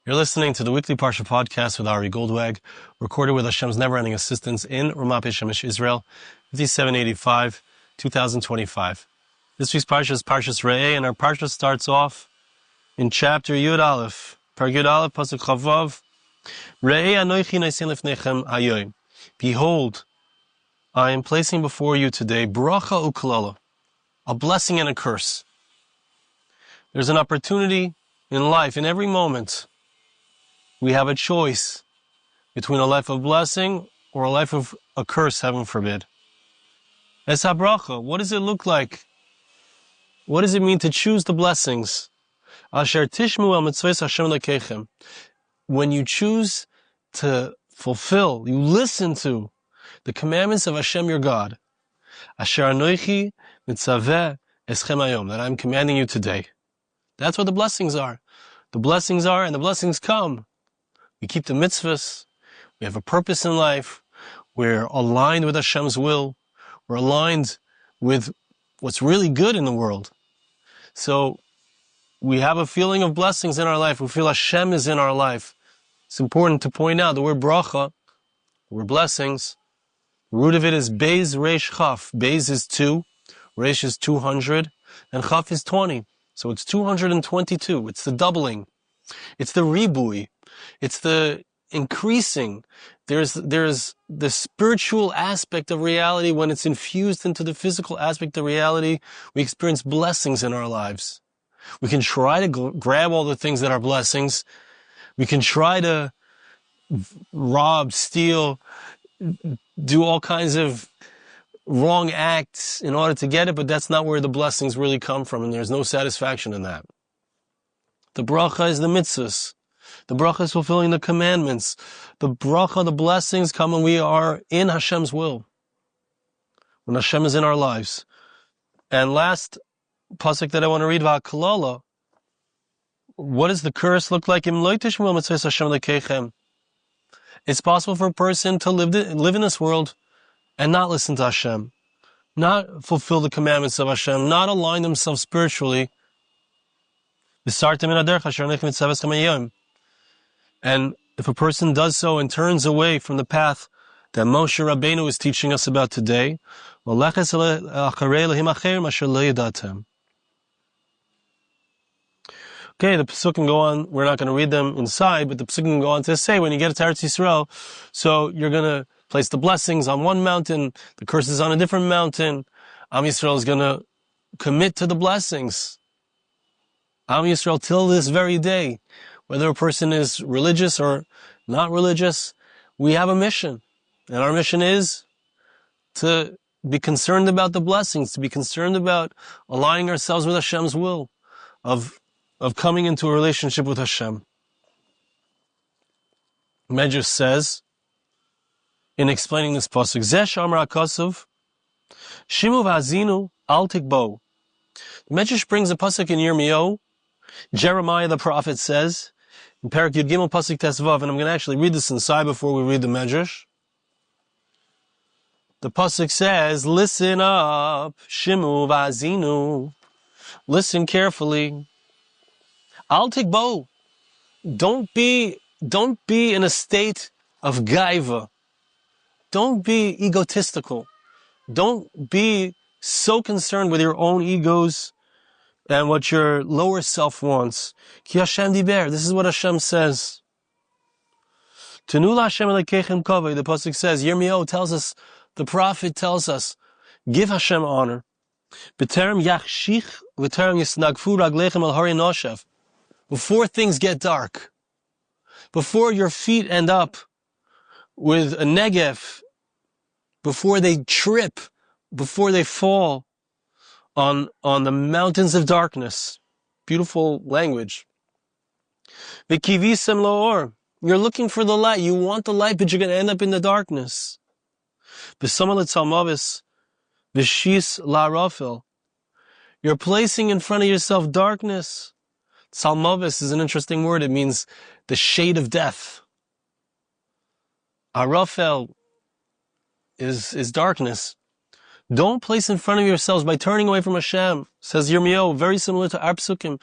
You're listening to the weekly Parsha Podcast with Ari Goldwag, recorded with Hashem's never-ending assistance in Ramat Shemish, Israel, 5785, 2025. This week's Parsha is Parshas Re'eh, and our Parsha starts off in chapter Yud Aleph, Parag Yud Aleph, Pasuk Chavav, Re'eh anoichi naisin lefnechem hayoim. Behold, I am placing before you today bracha u'klala, a blessing and a curse. There's an opportunity in life, in every moment. We have a choice between a life of blessing or a life of a curse, heaven forbid. Es habracha, what does it look like? What does it mean to choose the blessings? Asher tishmu al mitzvos Hashem lekechem. When you choose to fulfill, you listen to the commandments of Hashem your God. Asher anoichi mitzaveh eschem hayom, that I'm commanding you today. That's what the blessings are. The blessings are, and the blessings come. We keep the mitzvahs. We have a purpose in life. We're aligned with Hashem's will. We're aligned with what's really good in the world. So we have a feeling of blessings in our life. We feel Hashem is in our life. It's important to point out the word bracha, the word blessings. The root of it is Beis Reish Chaf. Beis is 2, Reish is 200, and Chaf is 20. So it's 222. It's the doubling. It's the ribui. It's the increasing. There's the spiritual aspect of reality. When it's infused into the physical aspect of reality, we experience blessings in our lives. We can try to grab all the things that are blessings. We can try to rob, steal, do all kinds of wrong acts in order to get it, but that's not where the blessings really come from, and there's no satisfaction in that. The bracha is the mitzvahs. The bracha is fulfilling the commandments. The bracha, the blessings come when we are in Hashem's will, when Hashem is in our lives. And last pasuk that I want to read, Va'kalala, what does the curse look like? It's possible for a person to live in this world and not listen to Hashem, not fulfill the commandments of Hashem, not align themselves spiritually. And if a person does so and turns away from the path that Moshe Rabbeinu is teaching us about today, okay, the Pasuk can go on. We're not going to read them inside, but the Pasuk can go on to say, when you get to Eretz Yisrael, so you're going to place the blessings on one mountain, the curses on a different mountain. Am Yisrael is going to commit to the blessings. Am Yisrael till this very day, whether a person is religious or not religious, we have a mission. And our mission is to be concerned about the blessings, to be concerned about aligning ourselves with Hashem's will, of coming into a relationship with Hashem. Medrash says, in explaining this pasuk, Zeh Shamar HaKosav, Shimu v'Hazinu al tikbo. Medrash brings a pasuk in Yirmiyahu. Jeremiah the prophet says, in Parak Yud Gimel Pasuk Tesvav, and I'm going to actually read this inside before we read the Medrash. The pasuk says, listen up, Shimu v'Hazinu. Listen carefully. Al tikbo. Don't be in a state of gaiva. Don't be egotistical. Don't be so concerned with your own egos and what your lower self wants. Ki Hashem diber. This is what Hashem says. Tenu Hashem elekechem kavod. The pasuk says, Yirmiyahu tells us, the prophet tells us, give Hashem honor. B'terem yachshich v'terem yisnagfu raglechem al hari noshev. Before things get dark, before your feet end up with a negev, before they trip, before they fall on the mountains of darkness. Beautiful language. V'kivisem lo'or. You're looking for the light. You want the light, but you're going to end up in the darkness. V'sama l'tzalmavis, v'shis la'rafel. You're placing in front of yourself darkness. Tzalmavis is an interesting word. It means the shade of death. Arafel is darkness. Don't place in front of yourselves by turning away from Hashem, says Yirmiyahu, very similar to our psukim.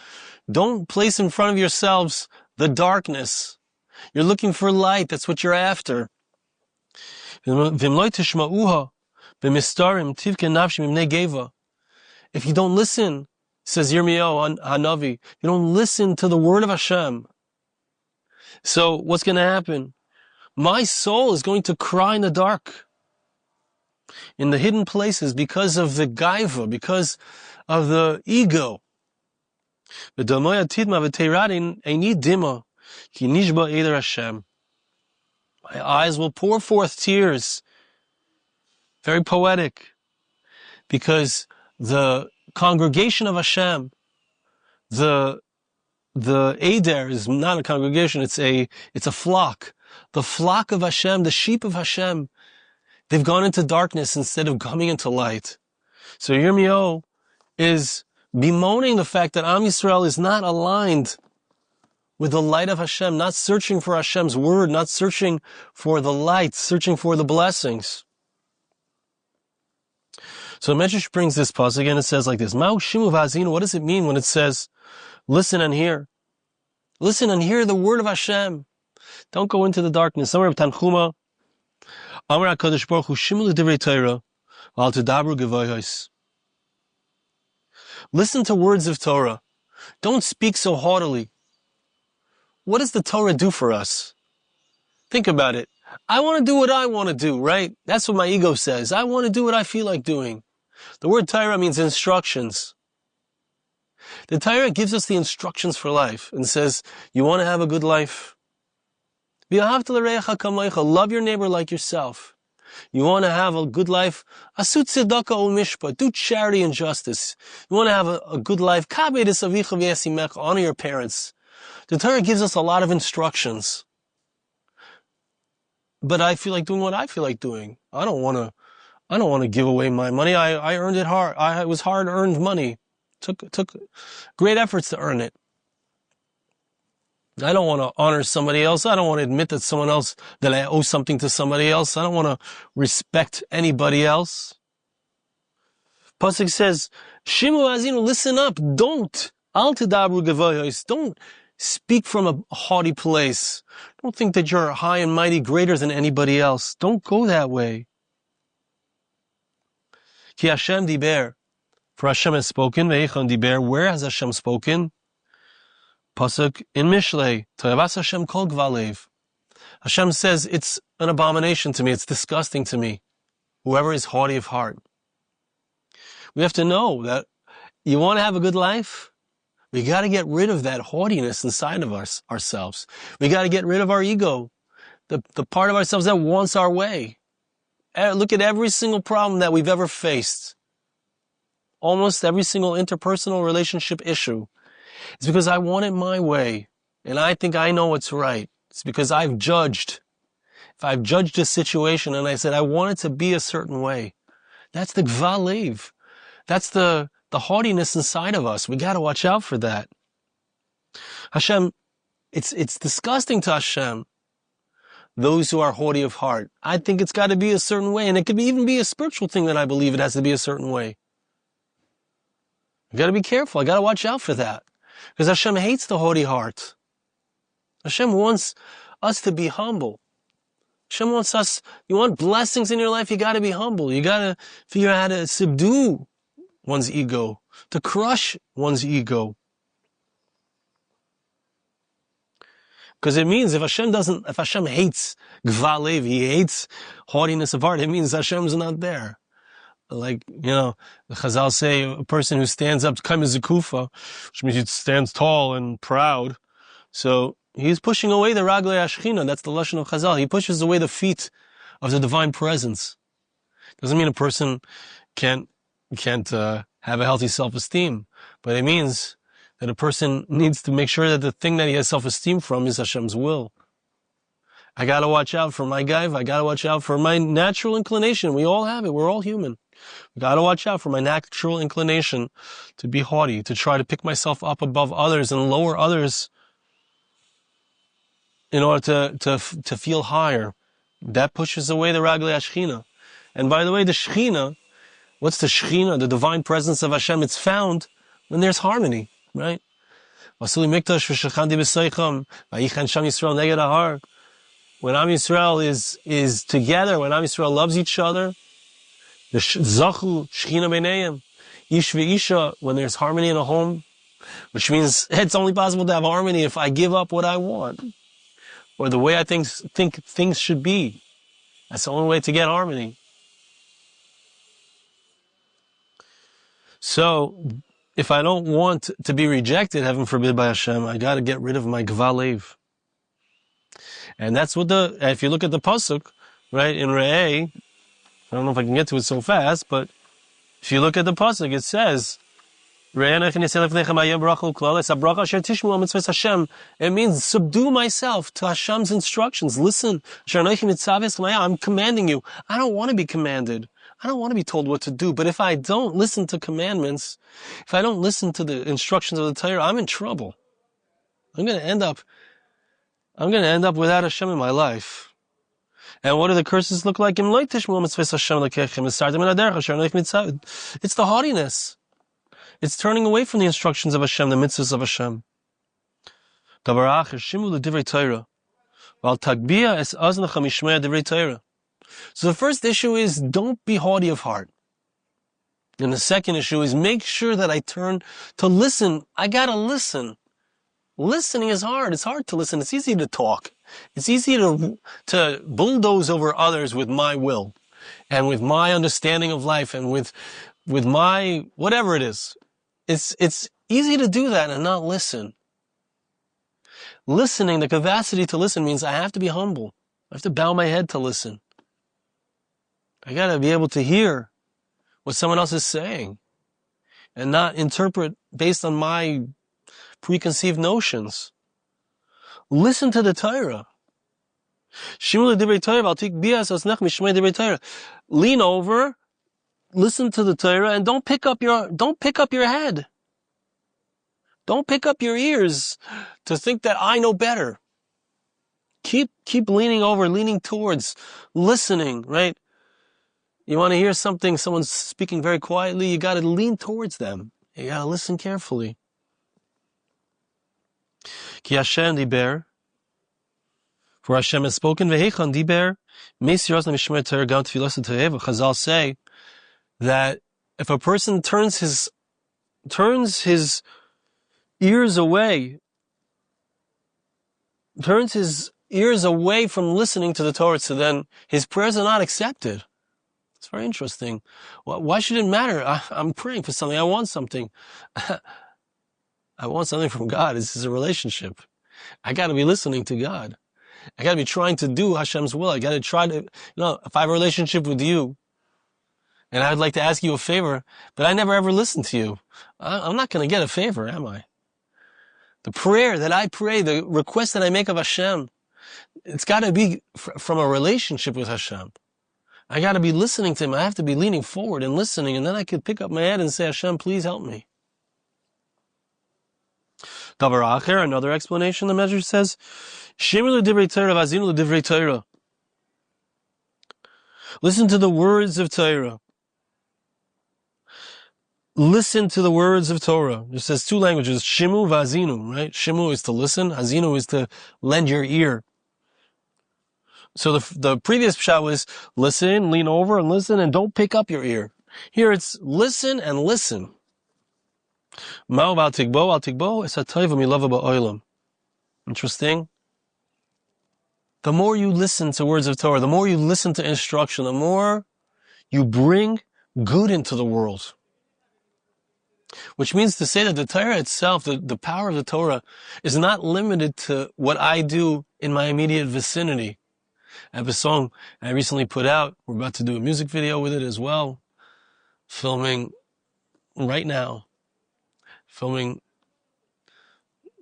Don't place in front of yourselves the darkness. You're looking for light. That's what you're after. If you don't listen, says Yirmiyahu, navi, you don't listen to the word of Hashem. So what's going to happen? My soul is going to cry in the dark, in the hidden places, because of the gaiva, because of the ego. My eyes will pour forth tears. Very poetic. Because the congregation of Hashem, the Eder is not a congregation, it's a flock. The flock of Hashem, the sheep of Hashem, they've gone into darkness instead of coming into light. So Yirmiyahu is bemoaning the fact that Am Yisrael is not aligned with the light of Hashem, not searching for Hashem's word, not searching for the light, searching for the blessings. So the Medrash brings this pasuk and it says like this: Ma'u shimu v'hazinu. What does it mean when it says, listen and hear? Listen and hear the word of Hashem. Don't go into the darkness. Somewhere of Tanchuma, Amar HaKadosh Baruch Hu shimu l'divrei Torah v'al tedabru gevayos. Listen to words of Torah. Don't speak so haughtily. What does the Torah do for us? Think about it. I want to do what I want to do, right? That's what my ego says. I want to do what I feel like doing. The word Torah means instructions. The Torah gives us the instructions for life and says, you want to have a good life? Love your neighbor like yourself. You want to have a good life? Asut tzedakah u'mishpat. Do charity and justice. You want to have a good life? Honor your parents. The Torah gives us a lot of instructions. But I feel like doing what I feel like doing. I don't want to give away my money. I earned it hard. It was hard-earned money. Took great efforts to earn it. I don't want to honor somebody else. I don't want to admit that I owe something to somebody else. I don't want to respect anybody else. Pasuk says, Shimu azinu, listen up. Don't. Al tedabru gevayos. Don't speak from a haughty place. Don't think that you're high and mighty, greater than anybody else. Don't go that way. Ki Hashem diber. For Hashem has spoken. Ve'echon diber. Where has Hashem spoken? Pasuk in Mishlei. Toyavas Hashem kol gvalev. Hashem says, it's an abomination to me. It's disgusting to me. Whoever is haughty of heart. We have to know that you want to have a good life? We got to get rid of that haughtiness inside of ourselves. We got to get rid of our ego, the part of ourselves that wants our way. Look at every single problem that we've ever faced. Almost every single interpersonal relationship issue. It's because I want it my way, and I think I know what's right. It's because I've judged. If I've judged a situation and I said I want it to be a certain way, that's the gvalev. That's the haughtiness inside of us. We got to watch out for that. Hashem, it's disgusting to Hashem, those who are haughty of heart. I think it's got to be a certain way, and it could even be a spiritual thing that I believe it has to be a certain way. I got to be careful. I got to watch out for that, because Hashem hates the haughty heart. Hashem wants us to be humble. Hashem wants us, you want blessings in your life, you got to be humble. You got to figure out how to subdue one's ego, to crush one's ego. Because it means if Hashem hates gvalev, he hates haughtiness of heart, it means Hashem's not there. Like, the Chazal say, a person who stands up, kaim zekufa, which means he stands tall and proud. So he's pushing away the raglei ashchina. That's the lashon of Chazal. He pushes away the feet of the divine presence. Doesn't mean a person can't have a healthy self-esteem, but it means that a person needs to make sure that the thing that he has self-esteem from is Hashem's will. I got to watch out for my gaiva. I got to watch out for my natural inclination. We all have it. We're all human. We got to watch out for my natural inclination to be haughty, to try to pick myself up above others and lower others in order to feel higher. That pushes away the raglei ashchina. And by the way, the shechina, what's the shechina, the divine presence of Hashem? It's found when there's harmony, right? Vasili mikdash v'shechandi b'seicham v'yichan sham Yisrael neged ahar. When Am Yisrael is together, when Am Yisrael loves each other, the zachu shechina b'neiim, ish v'isha, when there's harmony in a home, which means it's only possible to have harmony if I give up what I want, or the way I think things should be. That's the only way to get harmony. So, if I don't want to be rejected, heaven forbid, by Hashem, I got to get rid of my gvalev. And that's what if you look at the pasuk, right, in Re'eh, I don't know if I can get to it so fast, but if you look at the pasuk, it says, it means subdue myself to Hashem's instructions. Listen, I'm commanding you. I don't want to be commanded. I don't want to be told what to do. But if I don't listen to commandments, if I don't listen to the instructions of the Torah, I'm in trouble. I'm going to end up without Hashem in my life. And what do the curses look like? It's the haughtiness. It's turning away from the instructions of Hashem, the mitzvahs of Hashem. So the first issue is don't be haughty of heart. And the second issue is make sure that I turn to listen. I gotta listen. Listening is hard. It's hard to listen. It's easy to talk. It's easy to bulldoze over others with my will and with my understanding of life and with my whatever it is. It's easy to do that and not listen. Listening, the capacity to listen means I have to be humble. I have to bow my head to listen. I got to be able to hear what someone else is saying and not interpret based on my preconceived notions. Listen to the Torah. Lean over, listen to the Torah, and don't pick up your head. Don't pick up your ears to think that I know better. Keep leaning over, leaning towards, listening, right? You want to hear something, someone's speaking very quietly, you got to lean towards them. You got to listen carefully. Ki Hashem diber, for Hashem has spoken, v'heichon diber, meisiros l'mishmer Torah gam tfilos l'torah. Chazal say that if a person turns his ears away from listening to the Torah, so then his prayers are not accepted. It's very interesting. Why should it matter? I'm praying for something. I want something. I want something from God. This is a relationship. I got to be listening to God. I got to be trying to do Hashem's will. I got to try to, if I have a relationship with you and I would like to ask you a favor, but I never ever listen to you, I'm not going to get a favor, am I? The prayer that I pray, the request that I make of Hashem, it's got to be from a relationship with Hashem. I got to be listening to Him. I have to be leaning forward and listening, and then I could pick up my head and say, Hashem, please help me. Davar Acher, another explanation, the Medrash says, Shemir l'divrei Torah v'azinu l'divrei Torah. Listen to the words of Torah. Listen to the words of Torah. It says two languages, Shimu v'azinu, right? Shimu is to listen, Hazinu is to lend your ear. So the previous pshat was listen, lean over and listen, and don't pick up your ear. Here it's listen and listen. Ma'u al tigbo es ha'tov milava ba'olam. Interesting. The more you listen to words of Torah, the more you listen to instruction, the more you bring good into the world. Which means to say that the Torah itself, the power of the Torah, is not limited to what I do in my immediate vicinity. I have a song I recently put out. We're about to do a music video with it as well. Filming right now. Filming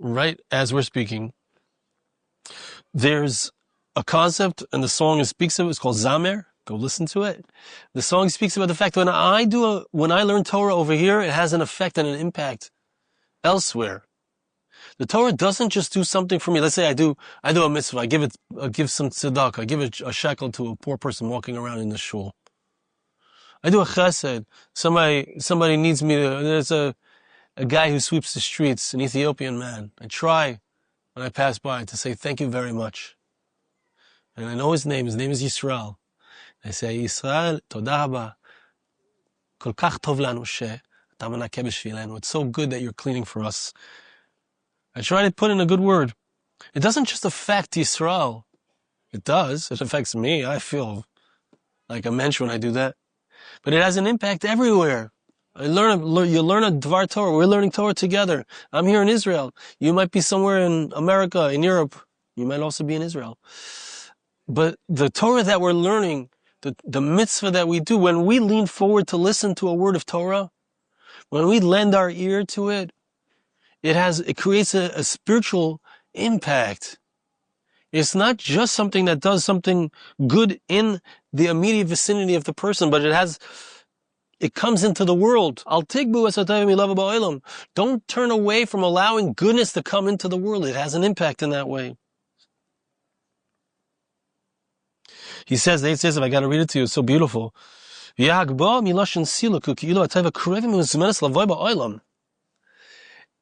right as we're speaking. There's a concept, and the song speaks of it. It's called Zamer. Go listen to it. The song speaks about the fact when I learn Torah over here, it has an effect and an impact elsewhere. The Torah doesn't just do something for me. Let's say I do a mitzvah. I give some tzedakah. I give a shekel to a poor person walking around in the shul. I do a chesed. Somebody needs me to, a guy who sweeps the streets, an Ethiopian man. I try, when I pass by, to say thank you very much. And I know his name is Yisrael. I say, Yisrael, toda haba, kol kach tov lanu she'ata menakeh b'shvilenu. It's so good that you're cleaning for us. I try to put in a good word. It doesn't just affect Yisrael. It does. It affects me. I feel like a mensch when I do that. But it has an impact everywhere. You learn a Dvar Torah. We're learning Torah together. I'm here in Israel. You might be somewhere in America, in Europe. You might also be in Israel. But the Torah that we're learning, the mitzvah that we do, when we lean forward to listen to a word of Torah, when we lend our ear to it, it creates a spiritual impact. It's not just something that does something good in the immediate vicinity of the person, but it comes into the world. Don't turn away from allowing goodness to come into the world. It has an impact in that way. He says, if I got to read it to you, it's so beautiful.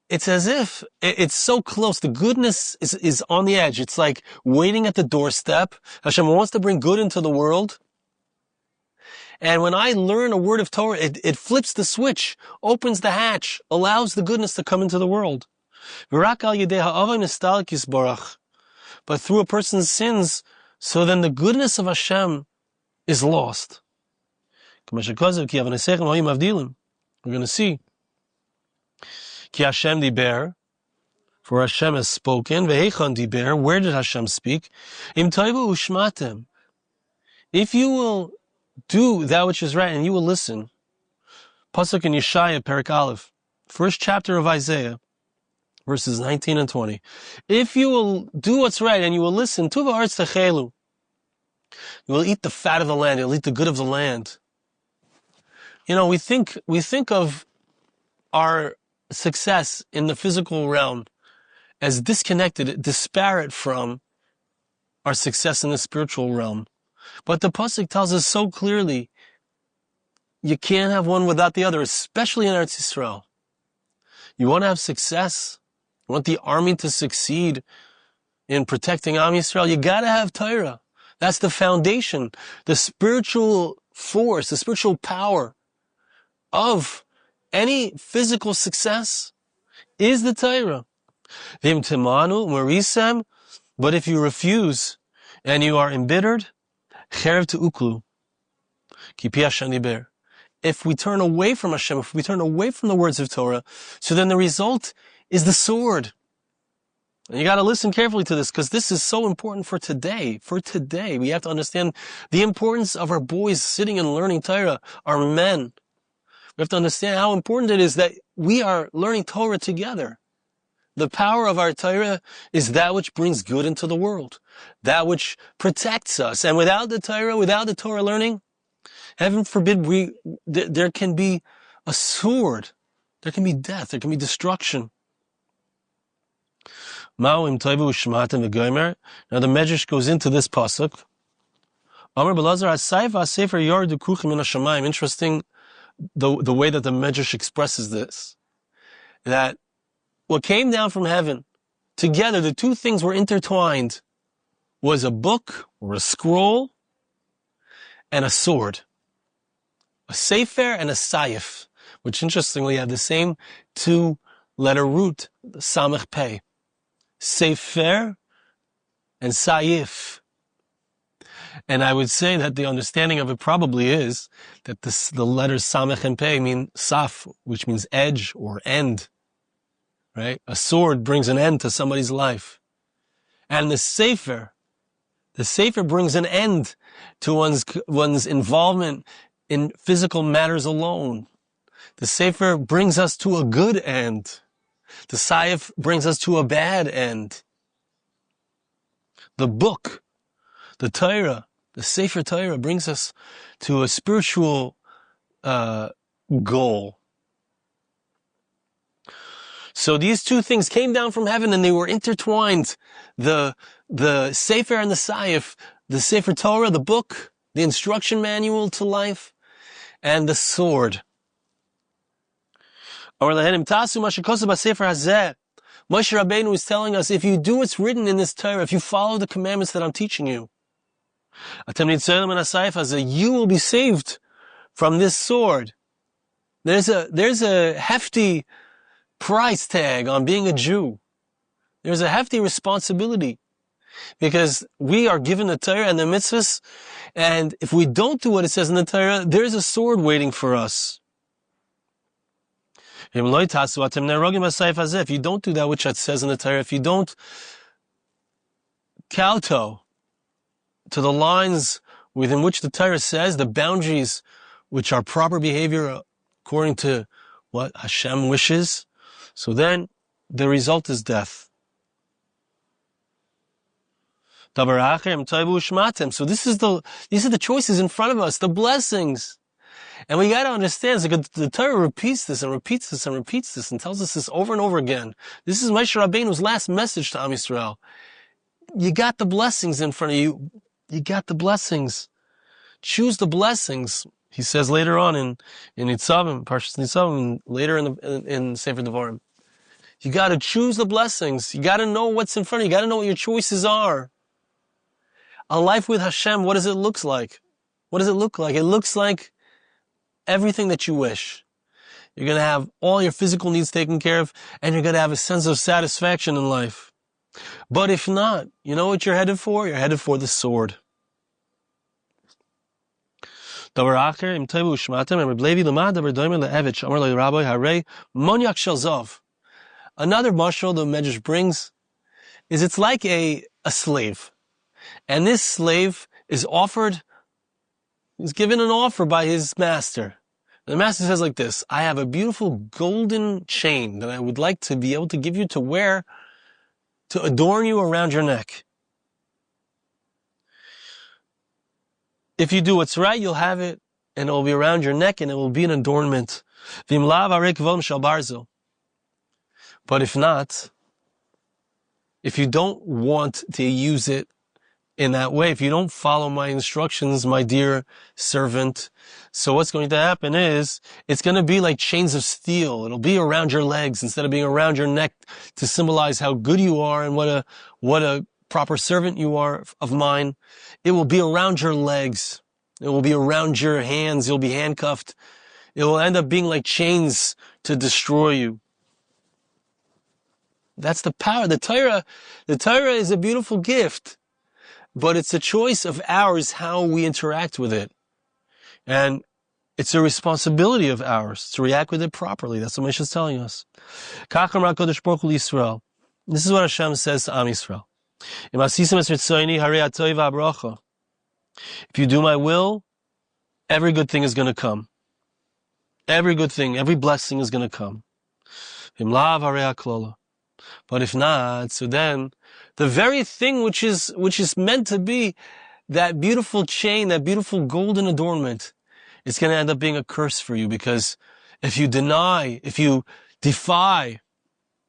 It's as if it's so close. The goodness is on the edge. It's like waiting at the doorstep. Hashem wants to bring good into the world. And when I learn a word of Torah, it flips the switch, opens the hatch, allows the goodness to come into the world. But through a person's sins, so then the goodness of Hashem is lost. We're going to see. Ki Hashem diber, for Hashem has spoken. Ve'echon diber, where did Hashem speak? Im toivu ushmatem. If you will do that which is right and you will listen. Pasuk in Yeshaya, Perek Aleph, first chapter of Isaiah, verses 19 and 20. If you will do what's right and you will listen, tuva arts techelu. You will eat the fat of the land. You'll eat the good of the land. You know, we think of our success in the physical realm as disconnected, disparate from our success in the spiritual realm. But the Pasuk tells us so clearly, you can't have one without the other, especially in Eretz Yisrael. You want to have success, you want the army to succeed in protecting Am Yisrael, you got to have Torah. That's the foundation, the spiritual force, the spiritual power of any physical success is the Torah. V'im timanu marisem, but if you refuse and you are embittered, cherev te'uklu, ki pi Hashem diber. If we turn away from Hashem, if we turn away from the words of Torah, so then the result is the sword. And you got to listen carefully to this, because this is so important for today. For today, we have to understand the importance of our boys sitting and learning Torah, our men. We have to understand how important it is that we are learning Torah together. The power of our Torah is that which brings good into the world, that which protects us. And without the Torah learning, heaven forbid there can be a sword, there can be death, there can be destruction. Now the Medrash goes into this pasuk. Interesting the way that the Medrash expresses this. That what came down from heaven, together, the two things were intertwined, was a book or a scroll and a sword. A sefer and a sayif, which interestingly have the same two-letter root, the samech pei. Sefer and sayif. And I would say that the understanding of it probably is that the letters samech and pei mean saf, which means edge or end. Right? A sword brings an end to somebody's life. And the sefer brings an end to one's involvement in physical matters alone. The sefer brings us to a good end. The sayif brings us to a bad end. The book, the Torah, the Sefer Torah brings us to a spiritual goal. So these two things came down from heaven and they were intertwined. The Sefer and the Sayif, the Sefer Torah, the book, the instruction manual to life, and the sword. Moshe Rabbeinu is telling us, if you do what's written in this Torah, if you follow the commandments that I'm teaching you, you will be saved from this sword. There's a hefty price tag on being a Jew. There's a hefty responsibility, because we are given the Torah and the mitzvahs, and if we don't do what it says in the Torah, there's a sword waiting for us. If you don't do that which it says in the Torah, if you don't kowtow to the lines within which the Torah says, the boundaries which are proper behavior according to what Hashem wishes, so then the result is death. So these are the choices in front of us, the blessings. And we got to understand, the Torah repeats this and repeats this and repeats this and tells us this over and over again. This is Moshe Rabbeinu's last message to Am Yisrael. You got the blessings in front of you. You got the blessings. Choose the blessings. He says later on in Nitzavim, Parsha Nitzavim, later in Sefer Devarim. You got to choose the blessings. You got to know what's in front of you. You got to know what your choices are. A life with Hashem, what does it look like? What does it look like? It looks like everything that you wish. You're going to have all your physical needs taken care of, and you're going to have a sense of satisfaction in life. But if not, you know what you're headed for? You're headed for the sword. Another mashal the Medrash brings is it's like a slave. And this slave is given an offer by his master. And the master says like this, I have a beautiful golden chain that I would like to be able to give you to wear, to adorn you around your neck. If you do what's right, you'll have it, and it will be around your neck, and it will be an adornment. But if not, if you don't want to use it in that way, if you don't follow my instructions, my dear servant, so what's going to happen is, it's going to be like chains of steel. It'll be around your legs instead of being around your neck to symbolize how good you are and what a proper servant you are of mine. It will be around your legs. It will be around your hands. You'll be handcuffed. It will end up being like chains to destroy you. That's the power. The Torah is a beautiful gift, but it's a choice of ours how we interact with it. And it's a responsibility of ours to react with it properly. That's what Moshe is telling us. This is what Hashem says to Am Yisrael. If you do my will, every good thing is going to come. Every good thing, every blessing is going to come. But if not, so then the very thing which is meant to be that beautiful chain, that beautiful golden adornment, it's going to end up being a curse for you, because if you defy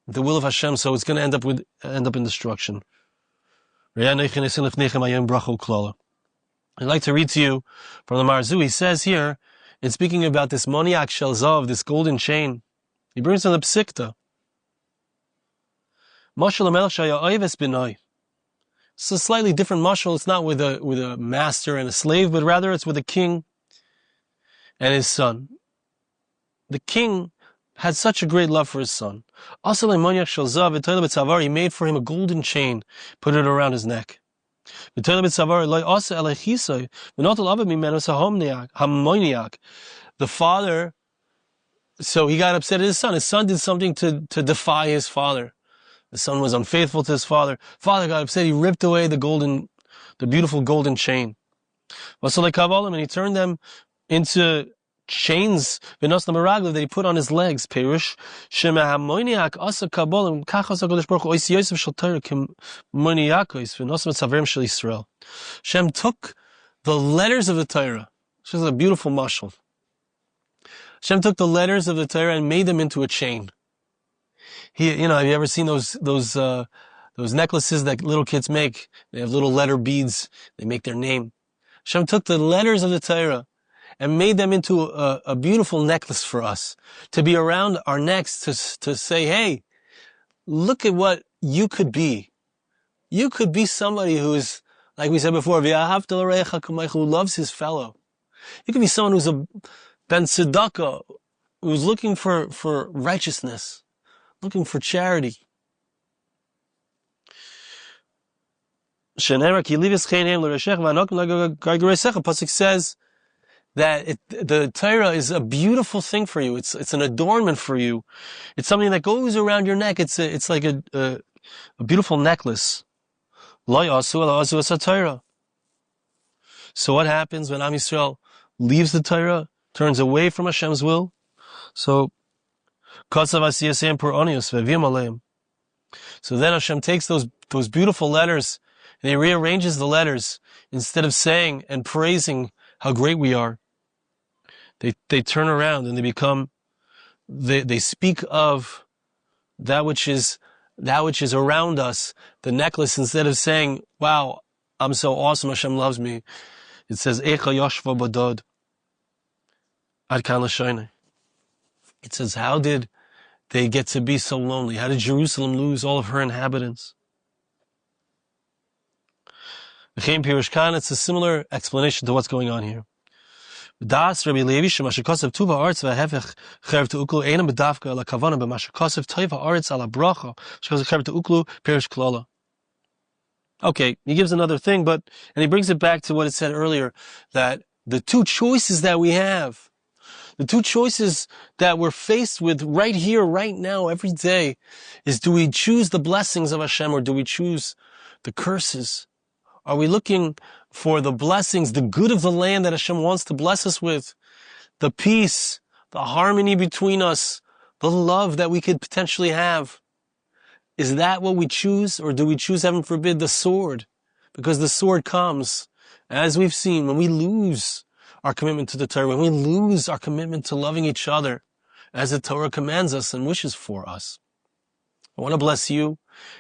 the will of Hashem, so it's going to end up in destruction. I'd like to read to you from the Marzu. He says here, in speaking about this moniak shel zav, this golden chain, he brings on the Psikta. Mashal HaMelech shaya oives b'nai. It's a slightly different mashal. It's not with a master and a slave, but rather it's with a king and his son. The king had such a great love for his son. Also, he made for him a golden chain, put it around his neck. The father, so he got upset at his son. His son did something to defy his father. The son was unfaithful to his father. Father got upset. He ripped away the beautiful golden chain. And he turned them into chains that he put on his legs. Perush Shem took the letters of the Torah. This is a beautiful mashal. Shem took the letters of the Torah and made them into a chain. Have you ever seen those necklaces that little kids make? They have little letter beads. They make their name. Shem took the letters of the Torah and made them into a beautiful necklace for us, to be around our necks, to say, hey, look at what you could be. You could be somebody who is, like we said before, who loves his fellow. You could be someone who's a ben tzedakah, who's looking for righteousness, looking for charity. Pasuk says that the Torah is a beautiful thing for you. It's an adornment for you. It's something that goes around your neck. It's like a beautiful necklace. So what happens when Am Yisrael leaves the Torah, turns away from Hashem's will? So then Hashem takes those beautiful letters and He rearranges the letters. Instead of saying and praising how great we are, they turn around and they speak of that which is around us, the necklace. Instead of saying, wow, I'm so awesome, Hashem loves me, it says, Echa Yoshva Badod Ad Kan L'Shoinei. It says, how did they get to be so lonely? How did Jerusalem lose all of her inhabitants? It's a similar explanation to what's going on here. Das Rabbi Levi shemasher kosev tuva aretz v'hefech cherv te'uklu einam bedavka la kavana b'masher kosev teva aretz ala bracha shekosev cherv te'uklu perish klala. Okay, he gives another thing, and he brings it back to what it said earlier, that the two choices that we have, the two choices that we're faced with right here, right now, every day, is, do we choose the blessings of Hashem or do we choose the curses? Are we looking for the blessings, the good of the land that Hashem wants to bless us with, the peace, the harmony between us, the love that we could potentially have? Is that what we choose, or do we choose, heaven forbid, the sword? Because the sword comes, as we've seen, when we lose our commitment to the Torah, when we lose our commitment to loving each other, as the Torah commands us and wishes for us. I want to bless you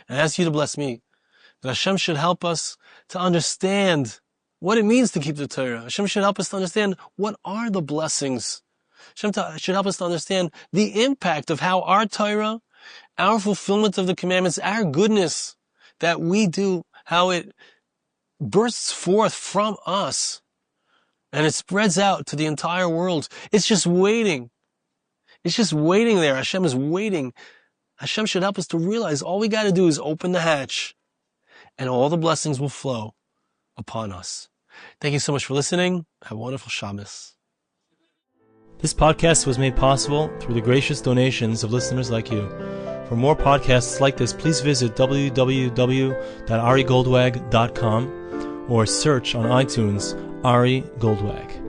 and ask you to bless me, that Hashem should help us to understand what it means to keep the Torah. Hashem should help us to understand what are the blessings. Hashem should help us to understand the impact of how our Torah, our fulfillment of the commandments, our goodness that we do, how it bursts forth from us and it spreads out to the entire world. It's just waiting. It's just waiting there. Hashem is waiting. Hashem should help us to realize all we got to do is open the hatch and all the blessings will flow upon us. Thank you so much for listening. Have a wonderful Shabbos. This podcast was made possible through the gracious donations of listeners like you. For more podcasts like this, please visit www.arigoldwag.com or search on iTunes Ari Goldwag.